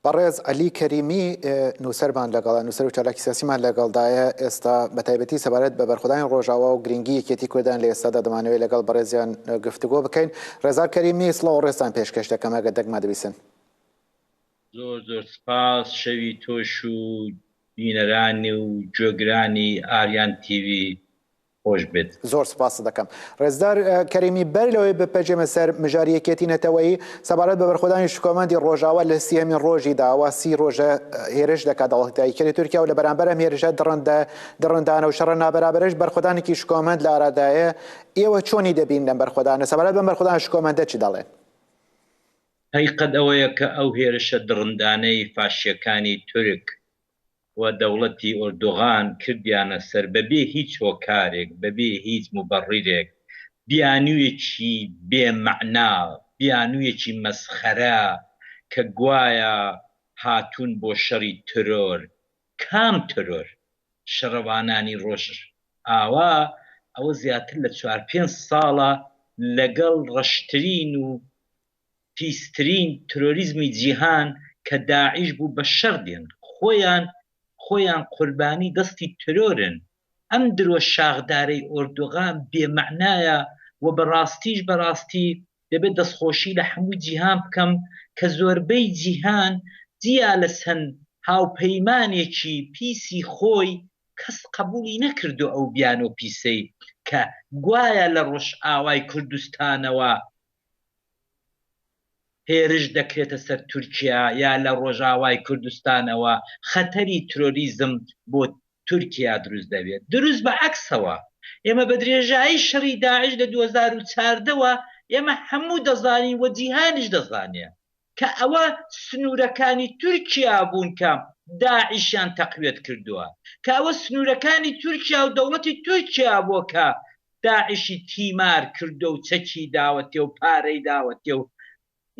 بەڕێز عەلی کەریمی نووسەرمان لەگەڵە نووسەر و چالاکی سیاسیمان لەگەڵدایە ئێستا بە تایبەتی سەبارەت بە بەرخۆدانی ڕۆژاوا و گرنگی یەکێتی کوردان لە ئێستادا دەمانەوێت لەگەڵ بەڕێزیان گفتوگۆ بکەین. ڕێزار کەریمی سڵاو و ڕێستان پێشکەش دەکەم ئەگەر دەگما دەبیستن. زۆر سپاس شەوی تۆش و بینەرانی و جۆگرانی ئاریان تیوی خۆش بێت. زۆر سپاس دەکەم. ڕێزدار کەریمی بەر لەوەی بپەرجێمە سەر مژاری یەکێتی نەتەوەیی سەبارەت بە بەرخۆدانی شکۆمەندی ڕۆژاوا لە 30 ڕۆژی داوا 30 ڕۆژە هێرش دەکات دەوڵەتاییەکەی تورکیا و لە بەرامبەر ئەم هێرشە دڕندانە و شەڕە نابەرابەرش بەرخۆدانێکی شکۆمەند لە ئارادایە. ئێوە چۆنی دەبین لەم بەرخۆدانە سەبارەت بەم بەرخۆدان شکۆمەندە چی دەڵێن؟ حقیقەت ئەوەیە کە ئەو هێرشە دڕندانەی فاشیەکانی تورک و دەوڵەتی ئۆردۆغان کردیانە سەر بەبێ هیچ هۆکارێک بەبێ هیچ مبەڕیرێک بیانوویەکی بێمەعنا بیانوویەکی مەسخەرە کە گوایە هاتوون بۆ شەڕی ترۆر. کام ترۆر؟ شەڕەوانانی ڕۆژ ئاوا ئەوە زیاتر لە 4-5 ساڵە لەگەڵ ڕەشترین و پیسترین ترۆریزمی جیهان کە داعیش بوو بە شەڕ دێن خۆیان قوربانی دەستی ترۆرن. ئەم درۆ شاغدارەی ئۆردۆغان بێمەعنایە و بەڕاستی دەبێت دەستخۆشی لە هەموو جیهان بکەم کە زۆربەی جیهان جیا لە چەند هاوپەیمانێکی پیسی خۆی کەس قبولی نەکردو ئەو بیانۆ پیسەی کە گوایە لە ڕۆژ ئاوای کوردستانەوە هێرش دەکرێتە سەر تورکیا یا لە ڕۆژاوای کوردستانەوە خەتەری ترۆریزم بۆ تورکیا دروست دەبێت. دروست بە عەکسەوە ئێمە بە درێژایی شەڕی داعش لە 2014ەوە ئێمە هەموو دەزانین و جیهانیش دەزانێ کە ئەوە سنوورەکانی تورکیا بوون کە داعشیان تەقویەت کردووە، کە ئەوە سنوورەکانی تورکیا و دەوڵەتی تورکیا بووە کە داعشی تیمار کردو و چەکی داوەتێ و پارەی داوەتێ و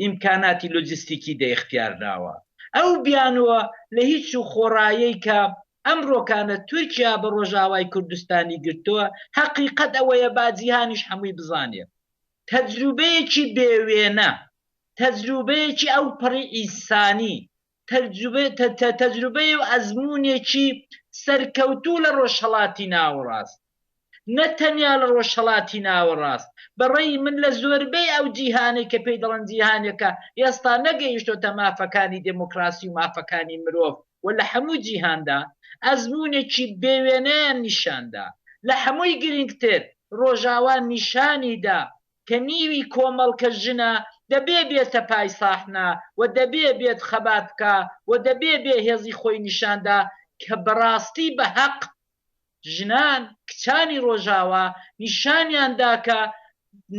ئیمکاناتی لۆجستیکی دەیختیار داوە. ئەو بیانوە لە هیچ و خۆڕایی کە ئەمڕۆکانە تورکیا بە ڕۆژاوای کوردستانی گرتووە حقیقەت ئەوەیە با جیهانیش هەمووی بزانێ. تەجروبەیەکی بێوێنە، تەجروبەیەکی ئەو پڕی ئیسانی، تەجروبەیە و ئەزمونێکی سەرکەوتوو لە ڕۆژهەڵاتی ناوەڕاست، نەتەنیا لە ڕۆژهەڵاتی ناوەڕاست بەڕێی من لە زۆربەی ئەو جیهانێک کە پێی دەڵێن جیهانێکە ئێستا نەگەیشتۆتە مافەکانی دموکراسی و مافەکانی مرۆڤ و لە هەموو جیهاندا ئەزمونێکی بێوێنەیان نیشاندا. لە هەمووی گرنگتر ڕۆژاوا نیشانیدا کە نیوی کۆمەڵکە ژنە دەبێ بێتە پای ساحنا و دەبێ بێت خەبات بکە و دەبێ بێ هێزی خۆی نیشاندا کە بەڕاستی بە حەق ژنان کچانی ڕۆژاوا نیشانیاندا کە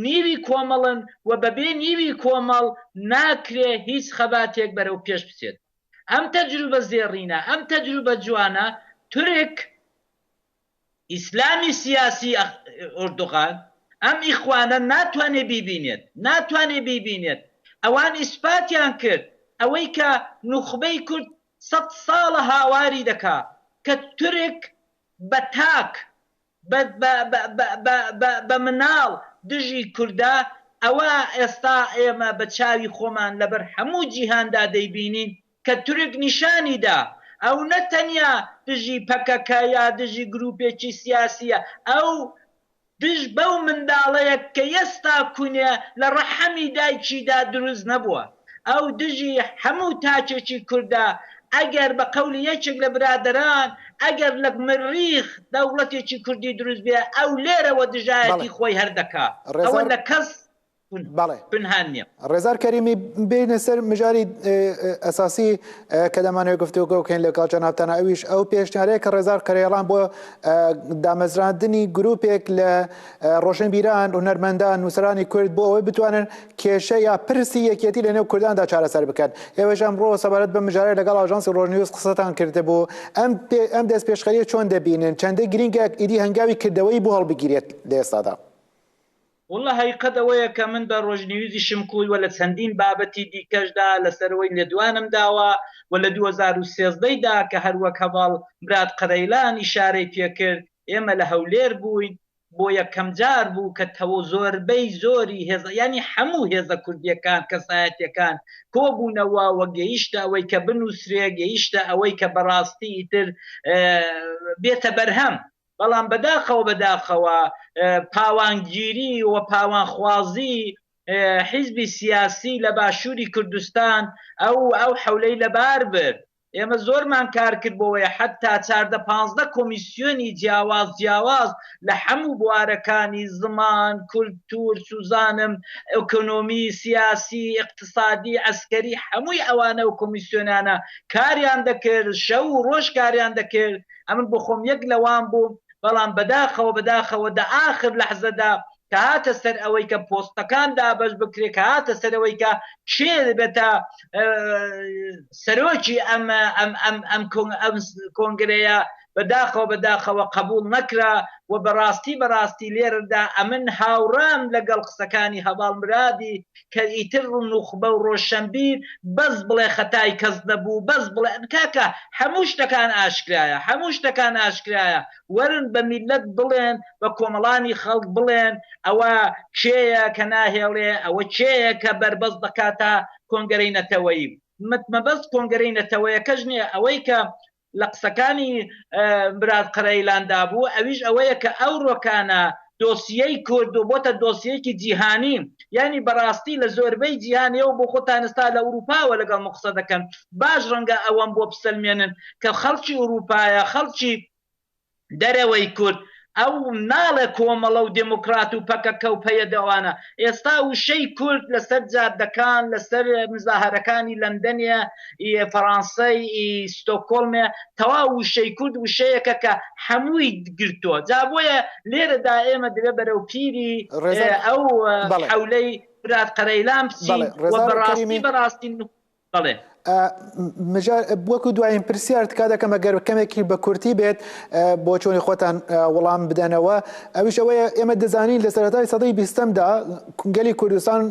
نیوی کۆمەڵن و بەبێ نیوی کۆمەڵ ناکرێ هیچ خەباتێک بەرەو پێش بچێت. ئەم تەجروبە زێڕینە، ئەم تەجروبە جوانە تورک ئیسلامی سیاسی ئۆردۆغان ئەم ئیخوانە ناتوانێ بیبینێت. ئەوان ئیسپاتیان کرد ئەوەی کە نوخبەی کورد 100 ساڵە هاواری دەکا کە تورک بە تاک بە مناڵ دژی کووردا. ئەوە ئێستا ئێمە بە چاوی خۆمان لەبەر هەموو جیهاندا دەیبینین کە تورک نیشانیدا ئەو نەتەنیا دژی پەکەکە یا دژی گروپێکی سیاسیە، ئەو دژ بەو منداڵەیە کە ئێستا کوونێ لە ڕەحەمی دایکیدا دروست نەبووە، ئەو دژی هەموو تاچێکی کووردا. ئەگەر بە قەولی یەکێک لە برادران ئەگەر لە مریخ دەوڵەتێکی کوردی دروست بێ ئەو لێرەوە دژایەتی خۆی هەردەکا. ئەوە لە کەس پنهان نییە. ڕێزار کەریمی بینە سەر مژاری ئەساسی کە دەمانەوێت گفتوگۆ بکەین لەگەڵ جەنابتانە ئەویش ئەو پێشنیارەیە کە ڕێزار کەرێڵان بۆ دامەزراندنی گروپێک لە ڕۆشنبیران و هونەرمەندان نووسەرانی کورد بۆ ئەوەی بتوانن کێشە یا پرسی یەکێتی لە نێو کورداندا چارەسەر بکەن. ئێوەش ئەمڕۆ سەبارەت بە مژارە لەگەڵ ئاژانسی ڕۆژنیوز قسەتان کرده بوو. ئەم دەست پێشخەریە چۆن دەبینن؟ چەندەی گرنگە ئیدی هەنگاوی کردەوەی بۆ هەڵبگیرێت لە ئێستادا؟ والله حقیقەت ئەوەیە کە من بە ڕۆژنیویزی شمکوی و لە چەندین بابەتی دیکەشدا لەسەرەوەی لێدوانم داوە و لە 2013دا کە هەروەک هەواڵ براد قەرەیلان ئیشارەی پێکرد ئێمە لە هەولێر بووین بۆ یەکەم جار بوو کە تەوە زۆربەی زۆری هێزە ینی هەموو هێزە کوردیەکان کەسایەتیەکان کۆبوونەوە وە گەیشتە ئەوەی کە بنووسرێ گەیشتە ئەوەی کە بەڕاستی ئیتر بێتە بەرهەم. بەڵام بەداخەوە پاوانگیری و پاوانخوازی حیزبی سیاسی لە باشووری کوردستان ئەو حەولەی لەبار برد. ئێمە زۆرمان کار کرد بۆەوەی حتا 14-15 کۆمیسیۆنی جیاواز لە هەموو بوارەکانی زمان، کولتور، سوزانم، ئۆکۆنۆمی، سیاسی، اقتصادی، ئەسکەری هەمووی ئەوانە و کۆمیسیۆنانە کاریان دەکرد، شەو و ڕۆژ کاریان دەکرد. ئەمن بۆ خۆم یەک لەوان بوو. بەڵام بەداخەوە دا ئاخر لەحزەدا کە هاتە سەر ئەوەی کە پۆستەکان دابەش بکرێت، کە هاتە سەر ئەوەی کە کێ بێتە سەرۆکی ئەم کۆنگرەیە، بەداخەوە قبول نەکرا و بەڕاستی لێرەدا ئەمن هاوڕام لەگەڵ قسەکانی هەواڵ مرادی کە ئیتر ڕوونوخبە و ڕۆشنبیر بەس بڵێ خەتای کەس نەبوو، بەس بڵێ کاکە هەموو شتەکان ئاشکرایە وەرن بە میلەت بڵێن، بە کۆمەڵانی خەڵک بڵێن ئەوە کێیە کە ناهێڵێ، ئەوە کێیە کە بەربەست دەکاتە کۆنگەرەی نەتەوەیی. مەبەست کۆنگەرەی نەتەوەیەکەش نییە، ئەوەی کە لە قسەکانی براد قەرەیلاندا بوو ئەویش ئەوەیە کە ئەو ڕۆکانە دۆسیەی کورد و بۆتە دۆسیەکی جیهانی، ینی بەڕاستی لە زۆربەی جیهانیەوە بۆ خۆتانستا لە ئوروپاوە لەگەڵ قسە دەکەن. باش ڕەنگە ئەوەم بۆ بسەلمێنن کە خەڵکی ئوروپایە، خەڵکی دەرەوەی کورد ئەو ناڵێ کۆمەڵە و دموکرات و پەکەکە و پەیەدەوانە. ئێستا وشەی کورد لەسەر جادەکان، لەسەر مزاهرەکانی لەندەنیە، فەڕانسەی، ستۆکۆلمێ، تەواو وشەی کورد وشەیەکە کە هەمووی گرتووە. جا بۆیە لێرەدا ئێمە دەبێ بەرەو پیری ئەو حەولەی براد قەرەیلان بچین و بەڕاستی بڵێ. وەکو دوایین پرسیار تکا دەکەم ئەگەر کەمێکی بە کورتی بێت بۆ چۆنی خۆتان وەڵام بدەنەوە. ئەویش ئەوەیە ئێمە دەزانین لە سەرەتای سەدەی 20دا گەلی کوردستان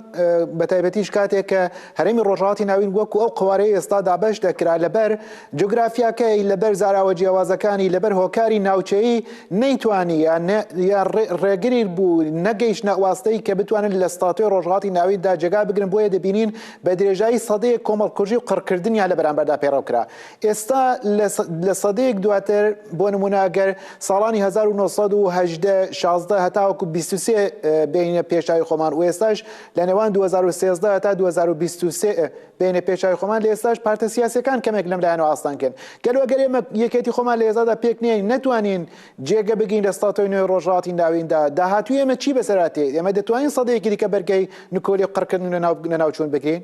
بە تایبەتیش کاتێک کە هەرێمی ڕۆژهەڵاتی ناوین وەکو ئەو قوارەی ئێستا دابەش دەکرا لەبەر جوگرافیاکەی، لەبەر زاراوە جیاوازەکانی، لەبەر هۆکاری ناوچەیی نەیتوانی یان ڕێگری بوو نەگەیشت نەواستەی کە بتوانن لە ستاتوی ڕۆژهەڵاتی ناویندا جێگا بگرن. بۆیە دەبینین بە درێژایی سەدەیەک کۆمەڵکوژی و قڕکردنیان لە بەرامبەردا پێڕەو کرا. ئێستا لە سەدەیەک دواتر بۆ نمونەگەر ساڵانی 1970 هەتاوەکو 23 بینە پێشاوی خۆمان و ئێستاش لە نێوان 2013 تا 2023 بینە پێشاوی خۆمان لە ئێستاش پارتە سیاسیەکان کەمێک لەم لایەنەوە ئاستان کرد. گەلوەگەر ئێمە یەکێتی خۆمان لە ئێستادا پێک نییە نەتوانین جێگە بگین لە ستاتۆی نوێی ڕۆژهەڵاتی ناویندا، داهاتووی ئێمە چی بەسەراتێت؟ ئێمە دەتوانین سەدەیەکی دیکە بەرگەی نکۆلی قڕکردن لە ناوچوون بگرین؟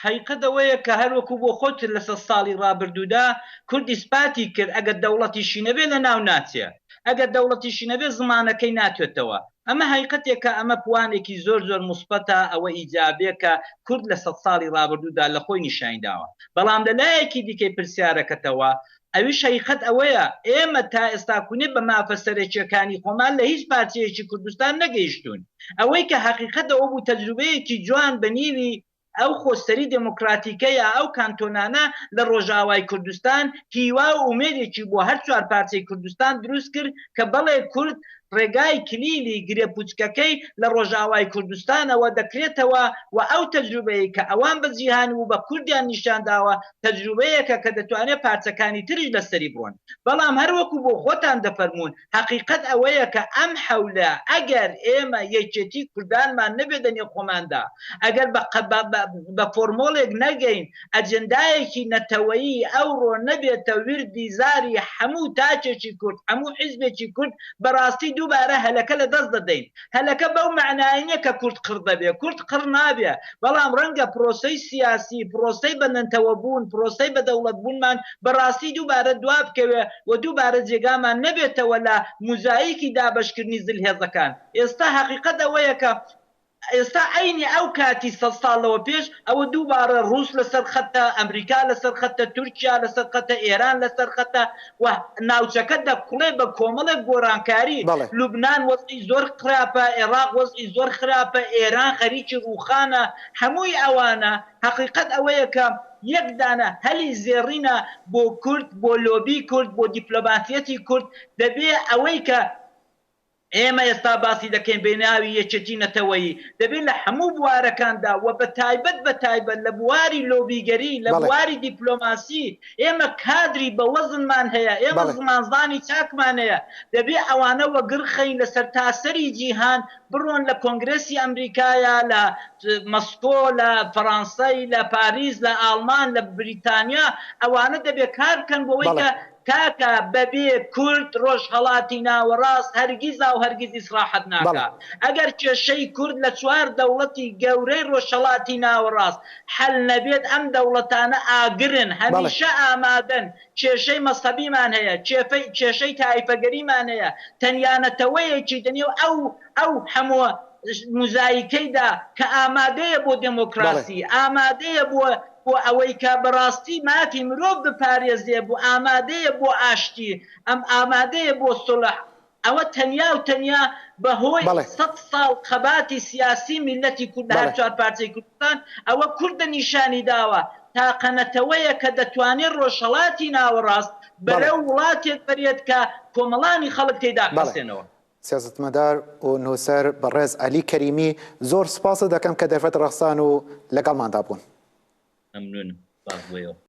حقیقت ئەوەیە کە هەروەکو بۆ خۆت لە 100 ساڵی ڕابردوودا کورد ئیسپاتی کرد ئەگەر دەوڵەتیشی نەبێ لە ناو ناچێ، ئەگەر دەوڵەتیشی نەبێ زمانەکەی ناتوێتەوە. ئەمە حقیقەتێکە، ئەمە پوانێکی زۆر موسبەتە، ئەوە ئیجابێکە کورد لە 100 ساڵی ڕابردوودا لە خۆی نیشانداوە. بەڵام لەلایەکی دیکەی پرسیارەکەتەوە ئەویش حقیقت ئەوەیە ئێمە تا ئێستاکوونێ بە مافەسەرێکیەکانی خۆمان لە هیچ پارچەیەکی کوردستان نەگەیشتون. ئەوەی کە حقیقت ئەوە بوو تەجروبەیەکی جوان بەنیوی ئەو خۆستەری دموکراتیکەیە ئەو کانتۆنانە لە ڕۆژاوای کوردستان هیوا و ئومێدێکی بۆ هەر چوار پارچەی کوردستان دروست کرد کە بەڵێ کورد ڕێگای کلیلی گرێپوچکەکەی لە ڕۆژاوای کوردستانەوە دەکرێتەوە و ئەو تەجروبەیە کە ئەوان بە جیهان و بە کوردیان نیشانداوە تەجروبەیەکە کە دەتوانێت پارچەکانی تریش لەسەری بڕۆن. بەڵام هەروەکو بۆ خۆتان دەفەرمونون حقیقت ئەوەیە کە ئەم حەولە ئەگەر ئێمە یەکێتی کوردانمان نەبێ دەنێ خۆماندا، ئەگەر بە فۆرمۆڵێک نەگەین، ئەجندایەکی نەتەوەیی ئەوڕۆ نەبێتە وردی زاری هەموو تاچێکی کورد، هەموو حیزبێکی کورد، بەڕاستی دووبارە هەلەکە لە دەست دەدەین. هەلەکە بەو معناینە کە کورد قڕ دەبێ، کورد قڕ نابێ، بەڵام ڕەنگە پرۆسەی سیاسی، پرۆسەی بەنەنتەوە بوون، پرۆسەی بەدەوڵەت بوونمان بەڕاستی دووبارە دوا بکەوێ و دووبارە جێگامان نەبێتەوە لە موزاییکی دابەشکردنی زلهێزەکان. ئێستا حقیقت ئەوەیە کە ئێستا عینی ئەو کاتی 100 ساڵەوە پێش ئەوە دووبارە ڕووس لەسەر خەتە، ئەمریکا لەسەر خەتە، تورکیا لەسەر خەتە، ئێران لەسەر خەتە و ناوچەکە دەکوڵێ بە کۆمەڵێک گۆڕانکاری. لوبنان وەزعی زۆر خراپە، عێراق وەزعی زۆر خراپە، ئێران خەریکی ڕووخانە. هەمووی ئەوانە حقیقت ئەوەیە کە یەک دانە هەلی زێڕینە بۆ کورد، بۆ لۆبی کورد، بۆ دیپلۆماتیەتی کورد. دەبێ ئەوەی کە ئێمە ئێستا باسی دەکەین بێناوی یەکێتی نەتەوەیی دەبێت لە هەموو بوارەکاندا و بە تایبەت لە بواری لۆبیگەری لە بواری دیپلۆماسی ئێمە کادری بە وەزنمان هەیە ئێمە زمانزانی چاکمان هەیە دەبێت ئەوانە وەگرخەین لەسەر تاسەری جیهان بڕۆن لە کۆنگرسی ئەمریکایە لە مەسکۆ لە فەڕەنسای لە پاریس لە ئاڵمان لە بریتانیا ئەوانە دەبێت کار بکەن بۆەوەی کە کاکە بەبێ کورد ڕۆژهەڵاتی ناوەڕاست هەرگیزا و هەرگیز ئیسراحەت ناکات ئەگەر کێشەی کورد لە چوار دەوڵەتی گەورەی ڕۆژهەڵاتی ناوەڕاست حەل نەبێت ئەم دەوڵەتانە ئاگرن هەمیشە ئامادەن کێشەی مەسەبیمان هەیە کێشەی تایفەگەریمان هەیە تەنیانەتەوەیەکی دەنێ و ئەو هەموو مزایکەیدا کە ئامادەیە بۆ دموکراسی ئامادەیە بۆ ئەوەی کە بەڕاستی مافی مرۆڤ بپارێزێ بۆ ئامادەیە بۆ ئاشتی ئەم ئامادەیە بۆ سڵح ئەوە تەنیا و تەنیا بەهۆی 100 ساڵ خەباتی سیاسی میلەتی کورد هەر چوار پارچەی کوردستان ئەوە کوردە نیشانی داوە تاقەنەتەوەیە کە دەتوانێت ڕۆژهەڵاتی ناوەڕاست بەرەو وڵاتێک بەرێت کە کۆمەڵانی خەڵک تێدا بەسێنەوە. سیاستمەدار و نووسەر بەڕێز عەلی کەریمی زۆر سپاس دەکەم کە دەرفەت ڕەخسان و لەگەڵماندا بوون. ممنونم.